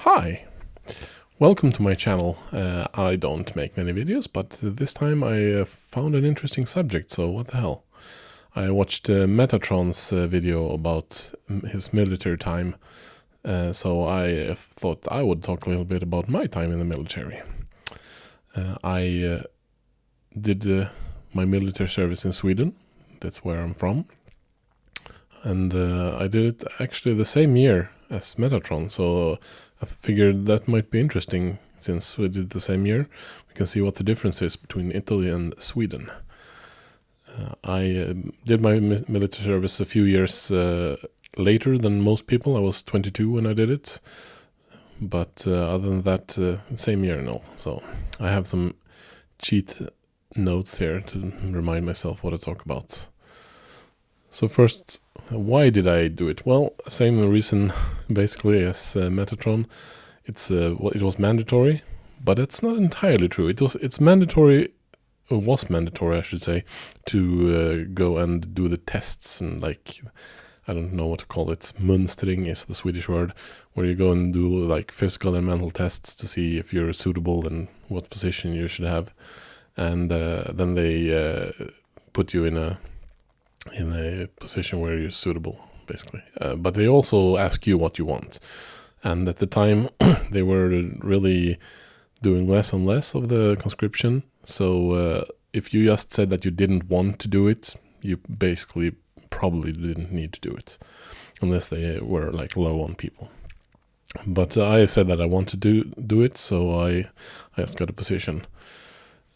Hi, welcome to my channel. I don't make many videos, but this time I found an interesting subject, so what the hell. I watched Metatron's video about his military time, so I thought I would talk a little bit about my time in the military. I did my military service in Sweden, that's where I'm from, and I did it actually the same year as Metatron, so I figured that might be interesting since we did the same year. We can see what the difference is between Italy and Sweden. I did my military service a few years later than most people. I was 22 when I did it, but other than that, same year and all. So I have some cheat notes here to remind myself what to talk about. So first, why did I do it? Well, same reason basically as Metatron. It was mandatory, but it's not entirely true. It's mandatory, or was mandatory, I should say, to go and do the tests and I don't know what to call it. Mönstring is the Swedish word, where you go and do like physical and mental tests to see if you're suitable and what position you should have, and then they put you in a position where you're suitable, basically. But they also ask you what you want. And at the time, they were really doing less and less of the conscription. So if you just said that you didn't want to do it, you basically probably didn't need to do it, unless they were like low on people. But I said that I wanted to do it, so I just got a position.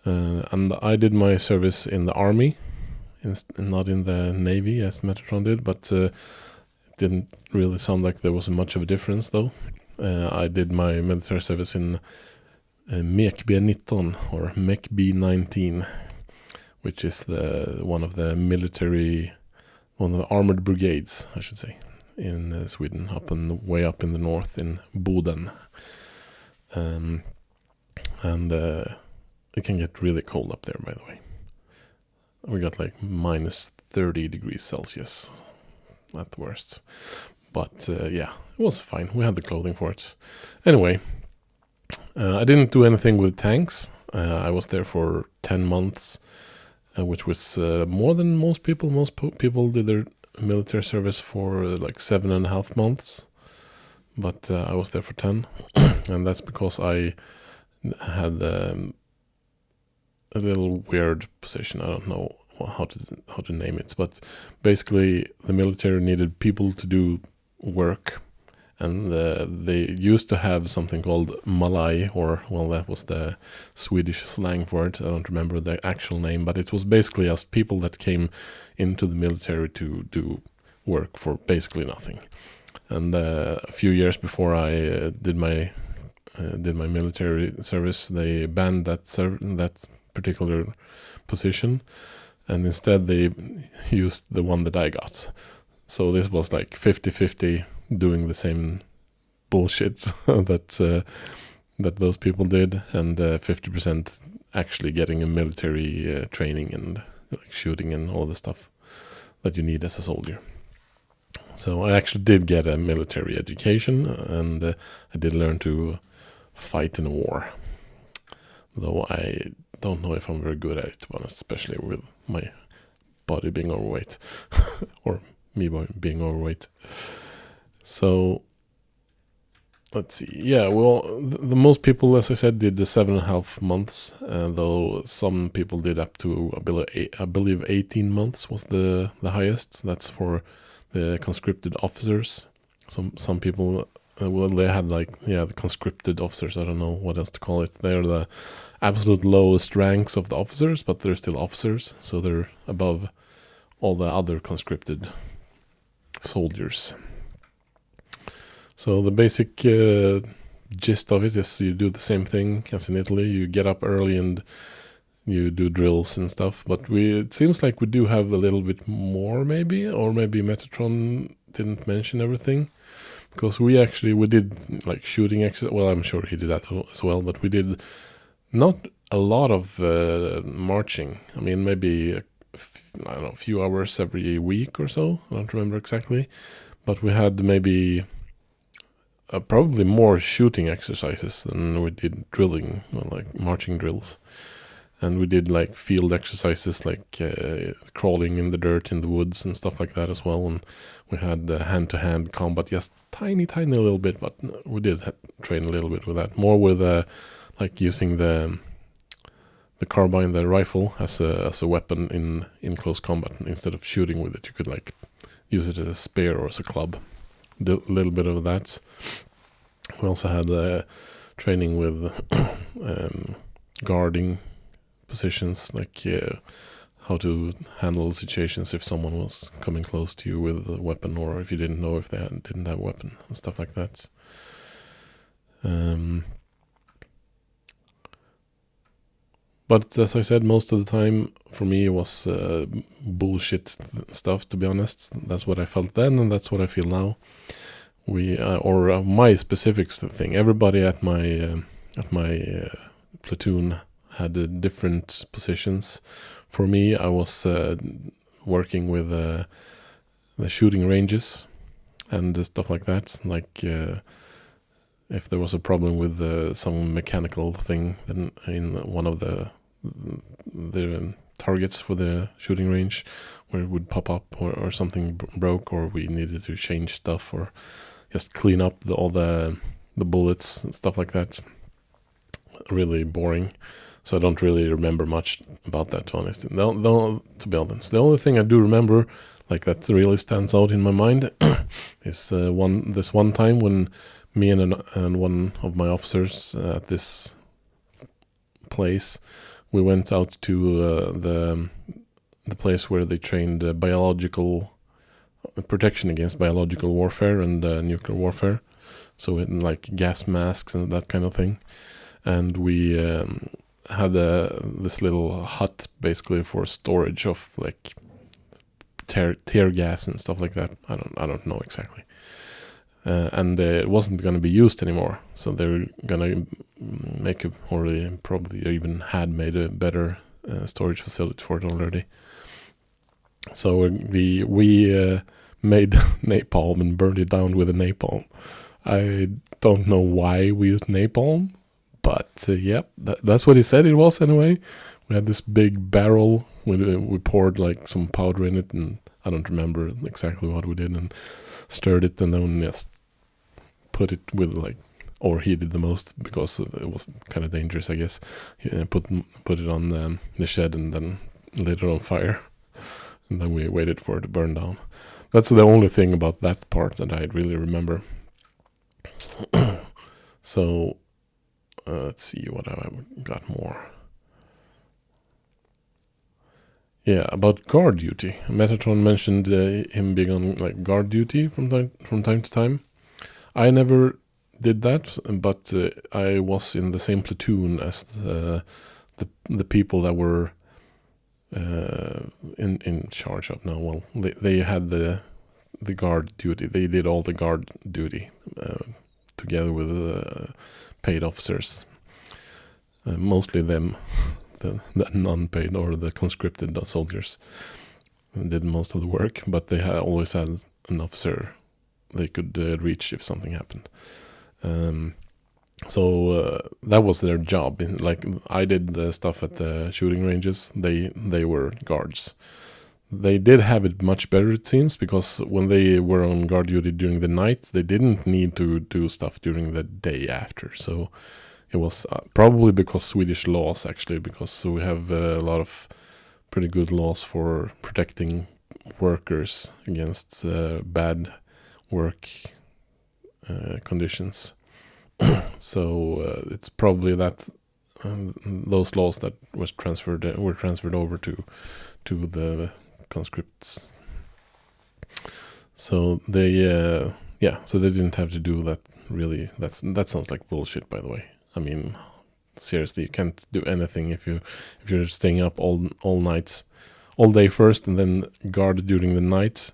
And I did my service in the army, not in the Navy as Metatron did, but it didn't really sound like there was much of a difference though. I did my military service in MEKB-19 or MEKB-19, which is one of the armored brigades, I should say, in Sweden, way up in the north in Boden. And it can get really cold up there, by the way. We got like minus 30 degrees Celsius at the worst. But yeah, it was fine. We had the clothing for it. Anyway, I didn't do anything with tanks. I was there for 10 months, which was more than most people. Most people did their military service for like 7.5 months. But I was there for 10. And that's because I had a little weird position. I don't know how to name it, but basically the military needed people to do work, and they used to have something called Malay, that was the Swedish slang for it. I don't remember the actual name, but it was basically just people that came into the military to do work for basically nothing. And a few years before I did my military service, they banned that particular position, and instead they used the one that I got. So this was like 50-50 doing the same bullshit that those people did, and 50% actually getting a military training and like shooting and all the stuff that you need as a soldier. So I actually did get a military education, and I did learn to fight in a war, though I don't know if I'm very good at it, to be honest, especially with my body being overweight or me being overweight. So let's see. Yeah, well, the most people, as I said, did the 7.5 months, though some people did up to I believe 18 months was the highest. That's for the conscripted officers. Some people, they had the conscripted officers. I don't know what else to call it. They're the absolute lowest ranks of the officers, but they're still officers, so they're above all the other conscripted soldiers. So the basic gist of it is you do the same thing as in Italy. You get up early and you do drills and stuff, but it seems like we do have a little bit more, maybe Metatron didn't mention everything. Because we did like shooting exercise. Well, I'm sure he did that as well, but we did not a lot of marching. I mean, maybe a few hours every week or so. I don't remember exactly, but we had maybe probably more shooting exercises than we did drilling, like marching drills. And we did like field exercises, like crawling in the dirt in the woods and stuff like that as well. And we had hand-to-hand combat, just tiny little bit, but we did train a little bit with that. More with like using the carbine, the rifle, as a weapon in close combat. Instead of shooting with it, you could like use it as a spear or as a club. Did a little bit of that. We also had training with guarding positions, like how to handle situations if someone was coming close to you with a weapon, or if you didn't know if they didn't have a weapon and stuff like that. But as I said, most of the time for me it was bullshit stuff, to be honest. That's what I felt then, and that's what I feel now. My specific thing. Everybody at my platoon had different positions. For me, I was working with the shooting ranges and stuff like that. Like if there was a problem with some mechanical thing, then in one of the targets for the shooting range, where it would pop up or something broke, or we needed to change stuff or just clean up all the bullets and stuff like that. Really boring. So I don't really remember much about that, to be honest. To be honest, the only thing I do remember, like that really stands out in my mind, is this one time when me and one of my officers at this place, we went out to the place where they trained biological protection against biological warfare and nuclear warfare. So in like gas masks and that kind of thing. And we had this little hut basically for storage of like tear gas and stuff like that. I don't know exactly. And it wasn't going to be used anymore, so they were going to make or they probably even had made a better storage facility for it already. So we made napalm and burned it down with a napalm. I don't know why we used napalm, but that's what he said it was anyway. We had this big barrel. We poured like some powder in it, and I don't remember exactly what we did, and stirred it, and then just put it with like, or he did the most because it was kind of dangerous, I guess. He put it on the shed and then lit it on fire, and then we waited for it to burn down. That's the only thing about that part that I really remember. So let's see what I got more. Yeah, about guard duty. Metatron mentioned him being on like guard duty from time to time. I never did that, but I was in the same platoon as the people that were in charge of. No, well, they had the guard duty. They did all the guard duty together with paid officers. Mostly them. The non-paid or the conscripted soldiers did most of the work, but they always had an officer they could reach if something happened. So that was their job. Like I did the stuff at the shooting ranges. They were guards. They did have it much better, it seems, because when they were on guard duty during the night, they didn't need to do stuff during the day after. So it was probably because Swedish laws, actually, because we have a lot of pretty good laws for protecting workers against bad work conditions. So it's probably that those laws that were transferred over to the conscripts. So they so they didn't have to do that. Really, that sounds like bullshit, by the way. I mean, seriously, you can't do anything if you're staying up all nights, all day first, and then guard during the night,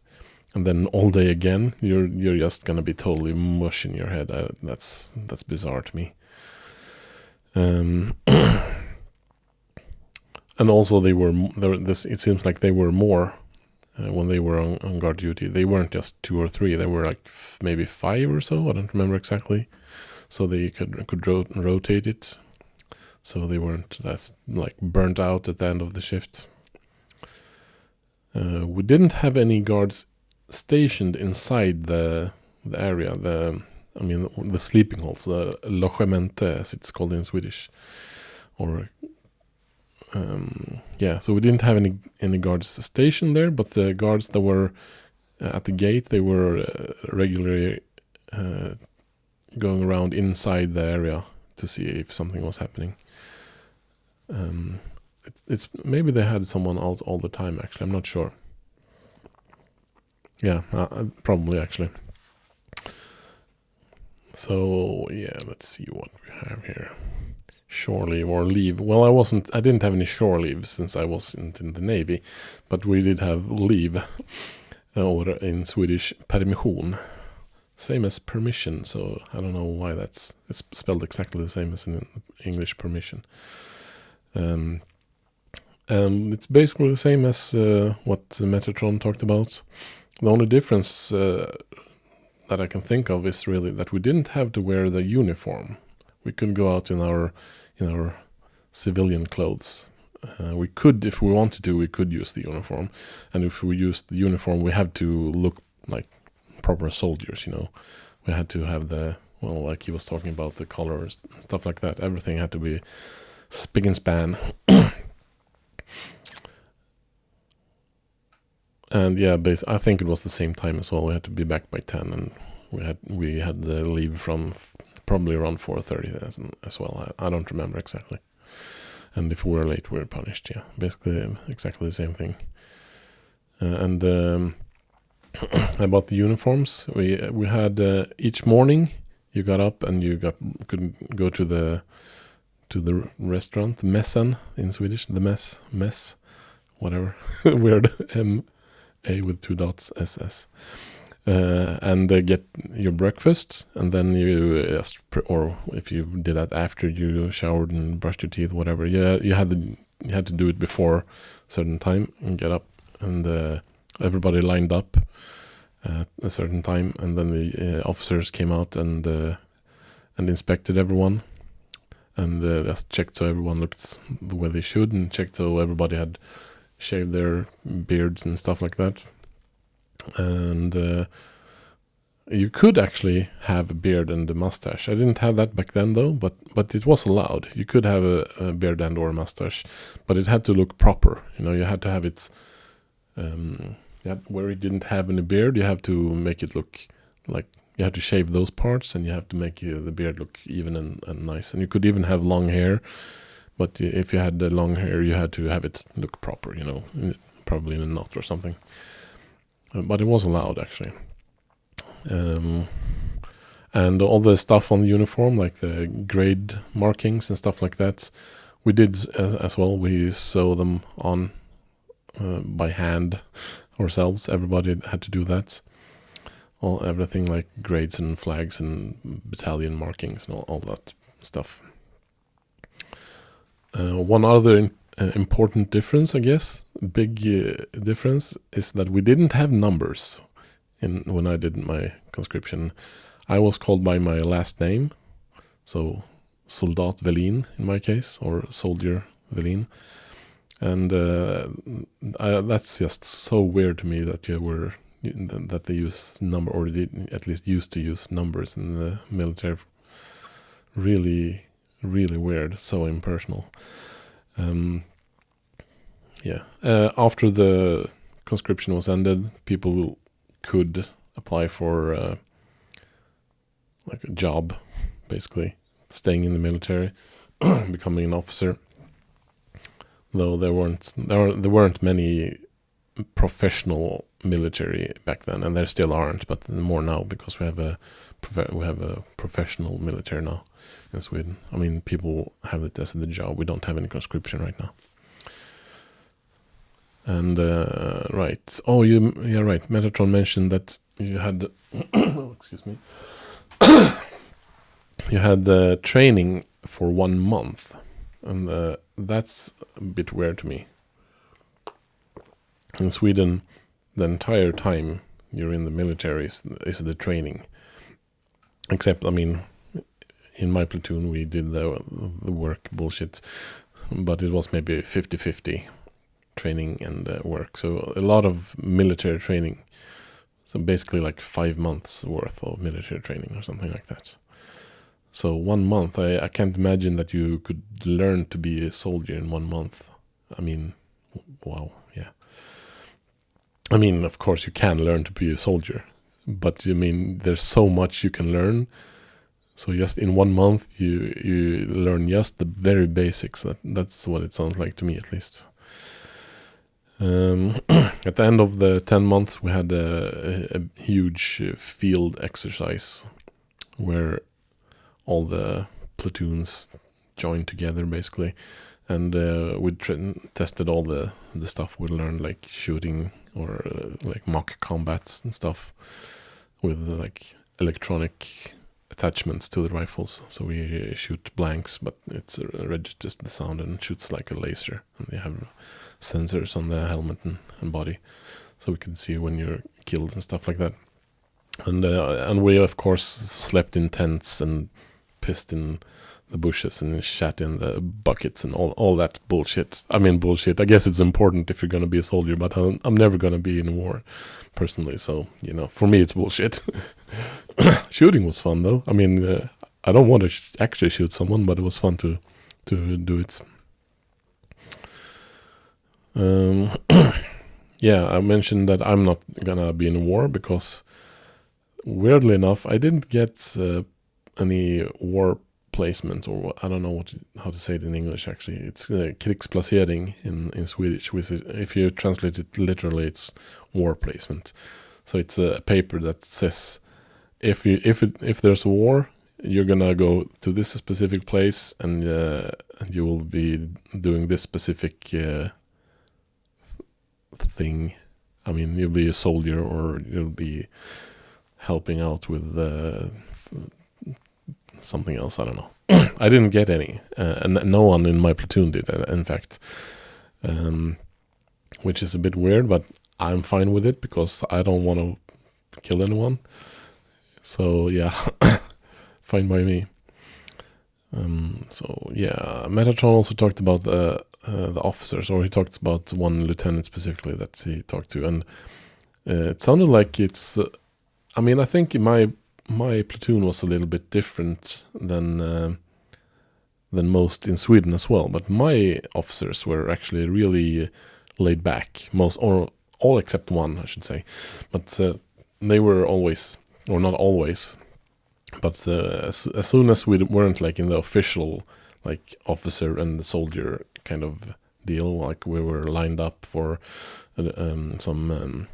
and then all day again. You're just gonna be totally mush in your head. That's bizarre to me. And also it seems like they were more when they were on guard duty. They weren't just 2 or 3; they were like maybe 5 or so. I don't remember exactly. So they could rotate it, so they weren't like burnt out at the end of the shift. We didn't have any guards stationed inside the area. The sleeping halls, the logement, as it's called in Swedish, or so we didn't have any guards stationed there, but the guards that were at the gate, they were regularly going around inside the area to see if something was happening. It's maybe they had someone out all the time. Actually, I'm not sure. Yeah, probably actually. So yeah, let's see what we have here. Shore leave or leave. Well, I didn't have any shore leave since I wasn't in the Navy, but we did have leave, or in Swedish permission, same as permission. So I don't know why it's spelled exactly the same as in English permission. And it's basically the same as what Metatron talked about. The only difference that I can think of is really that we didn't have to wear the uniform. We could go out in our civilian clothes. We could, if we wanted to, we could use the uniform. And if we used the uniform, we had to look like proper soldiers, you know. We had to have like he was talking about, the colors and stuff like that. Everything had to be spick and span. And yeah, I think it was the same time as well. We had to be back by 10, and we had the leave from probably around 4:30 as well. I don't remember exactly. And if we were late, we were punished. Yeah, basically exactly the same thing. And about the uniforms, we had each morning you got up and you could go to the restaurant, mässen in Swedish, the mess, whatever, weird, M-A with 2 dots, S-S. And get your breakfast, and then you or if you did that after you showered and brushed your teeth, whatever. Yeah, you had to do it before a certain time and get up, and everybody lined up at a certain time, and then the officers came out and inspected everyone, and just checked so everyone looked the way they should, and checked so everybody had shaved their beards and stuff like that. And you could actually have a beard and a mustache. I didn't have that back then though, but it was allowed. You could have a beard and or a mustache, but it had to look proper. You know, you had to have it where you didn't have any beard, you have to make it look like, you have to shave those parts, and you have to make the beard look even and nice. And you could even have long hair, but if you had the long hair, you had to have it look proper, you know, probably in a knot or something. But it was allowed, actually. And all the stuff on the uniform, like the grade markings and stuff like that, we did as well. We sew them on by hand ourselves. Everybody had to do that. Everything like grades and flags and battalion markings and all that stuff. One other important difference, I guess, big difference, is that we didn't have numbers when I did my conscription. I was called by my last name, so Soldat Velin in my case, or Soldier Velin, and that's just so weird to me that that they use number, or did at least used to use numbers in the military. Really, really weird, so impersonal. After the conscription was ended, people could apply for like a job, basically staying in the military, becoming an officer. Though there weren't many professional military back then, and there still aren't, but more now, because we have a professional military now in Sweden. I mean, people have it as the job. We don't have any conscription right now. And right. Oh, right. Metatron mentioned that you had excuse me. You had training for 1 month, and that's a bit weird to me. In Sweden, the entire time you're in the military is the training. Except, I mean, in my platoon we did the work bullshit, but it was maybe 50-50 training and work. So a lot of military training. So basically like 5 months worth of military training or something like that. So 1 month, I can't imagine that you could learn to be a soldier in 1 month. I mean, wow, yeah. I mean, of course you can learn to be a soldier, but I mean, there's so much you can learn. So just in 1 month, you learn just the very basics. That's what it sounds like to me, at least. At the end of the 10 months, we had a huge field exercise where all the platoons joined together, basically. And we tested all the stuff we learned, like shooting or like mock combats and stuff with like electronic attachments to the rifles. So we shoot blanks, but it registers the sound and shoots like a laser. And they have sensors on the helmet and body, so we can see when you're killed and stuff like that. And we of course slept in tents and pissed in the bushes and shat in the buckets and all that bullshit. I mean, bullshit. I guess it's important if you're gonna be a soldier, but I'm never gonna be in a war, personally. So for me, it's bullshit. Shooting was fun though. I mean, I don't want to actually shoot someone, but it was fun to do it. Yeah, I mentioned that I'm not gonna be in a war because, weirdly enough, I didn't get any war placement, or I don't know how to say it in English. Actually, it's krigsplacering in Swedish. Which is, if you translate it literally, it's war placement. So it's a paper that says if there's a war, you're gonna go to this specific place, and you will be doing this specific thing. I mean, you'll be a soldier, or you'll be helping out with something else. I don't know. I didn't get any, and no one in my platoon did, in fact, which is a bit weird, but I'm fine with it because I don't want to kill anyone. So yeah, fine by me. So yeah, Metatron also talked about the officers, or he talked about one lieutenant specifically that he talked to, and it sounded like it's. I mean, I think my platoon was a little bit different than most in Sweden as well. But my officers were actually really laid back, all except one, I should say. But they were always, or not always, but as soon as we weren't like in the official like officer and soldier kind of deal, like we were lined up for some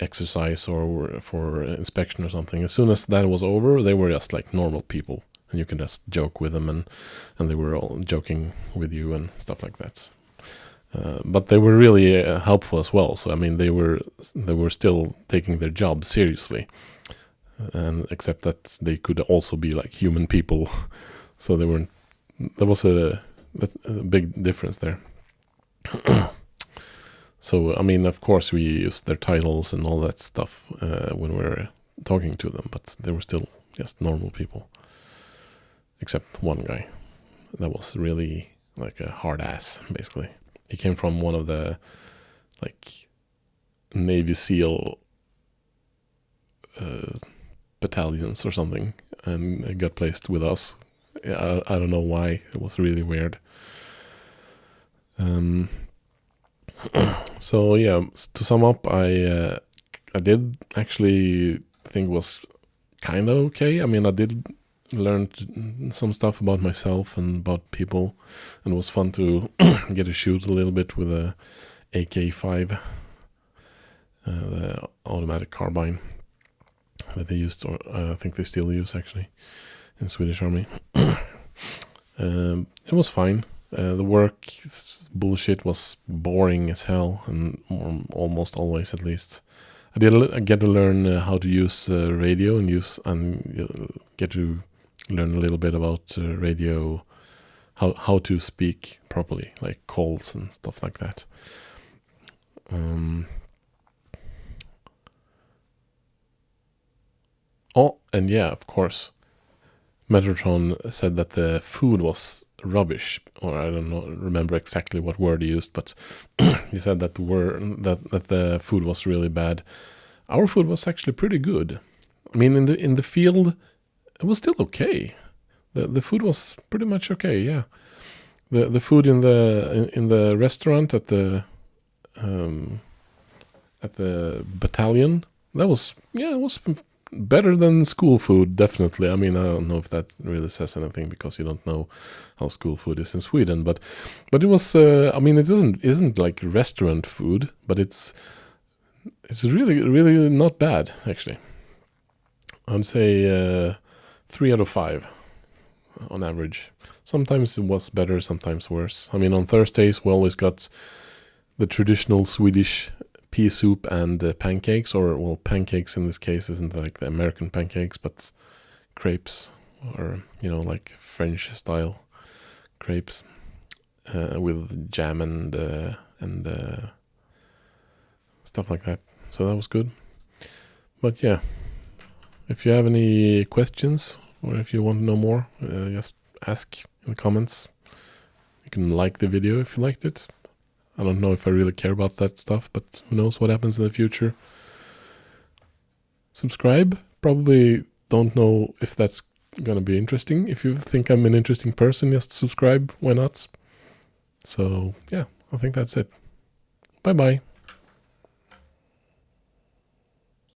exercise or for inspection or something, as soon as that was over, they were just like normal people, and you can just joke with them, and they were all joking with you and stuff like that. But they were really helpful as well. So I mean, they were still taking their job seriously, and except that they could also be like human people. So they weren't. There was a big difference there. So I mean, of course, we used their titles and all that stuff when we were talking to them, but they were still just normal people, except one guy that was really like a hard ass. Basically, he came from one of the like Navy SEAL battalions or something, and got placed with us. I don't know why. It was really weird. So yeah, to sum up, I did actually think it was kind of okay. I mean, I did learn some stuff about myself and about people, and it was fun to get to shoot a little bit with a AK-5, the automatic carbine that they used, or I think they still use actually in Swedish Army. It was fine. The work bullshit was boring as hell, and almost always, at least. I did get to learn how to use radio and get to learn a little bit about radio, how to speak properly, like calls and stuff like that. Oh, and yeah, of course, Metatron said that the food was rubbish, or I don't know, remember exactly what word he used, but he said that that the food was really bad. Our food was actually pretty good. I mean, in the field, it was still okay. The food was pretty much okay. Yeah, the food in the restaurant at the battalion, that was, yeah, it was better than school food, definitely. I mean, I don't know if that really says anything because you don't know how school food is in Sweden, but it was. I mean, it isn't like restaurant food, but it's really not bad actually. I'd say 3 out of 5 on average. Sometimes it was better, sometimes worse. I mean, on Thursdays we always got the traditional Swedish pea soup and pancakes, or well, pancakes in this case isn't like the American pancakes, but crepes, or like French style crepes with jam and stuff like that. So that was good. But yeah, if you have any questions or if you want to know more, just ask in the comments. You can like the video if you liked it. I don't know if I really care about that stuff, but who knows what happens in the future. Subscribe. Probably don't know if that's going to be interesting. If you think I'm an interesting person, just subscribe. Why not? So, yeah, I think that's it. Bye-bye.